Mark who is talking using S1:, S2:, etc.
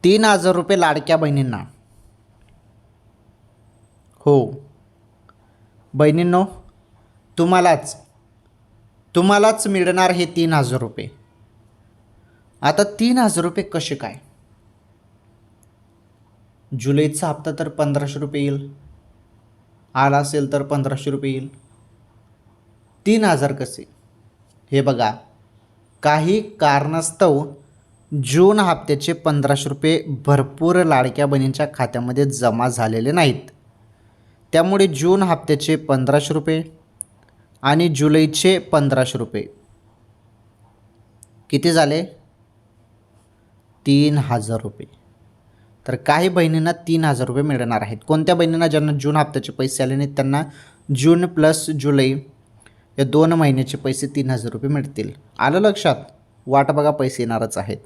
S1: 3,000 रुपये लाडक्या बहिणींना. हो बहिणींनो, तुम्हालाच मिळणार हे 3,000 रुपये. आता 3,000 रुपये कसे काय? जुलैचा हप्ता तर 1,500 रुपये येईल, आला असेल तर 1,500 रुपये येईल. 3,000 कसे? हे बघा, काही कारणास्तव जून हप्त्याचे 1,500 रुपये भरपूर लाडक्या बहिणींच्या खात्यामध्ये जमा झालेले नाहीत. त्यामुळे जून हप्त्याचे 1,500 रुपये आणि जुलैचे 1,500 रुपये किती झाले? 3,000 रुपये. तर काही बहिणींना 3,000 रुपये मिळणार आहेत. कोणत्या बहिणींना? ज्यांना जून हप्त्याचे पैसे आले नाहीत त्यांना जून प्लस जुलै या 2 महिन्याचे पैसे 3,000 रुपये मिळतील. आलं लक्षात? वाट बघा, पैसे येणारच आहेत.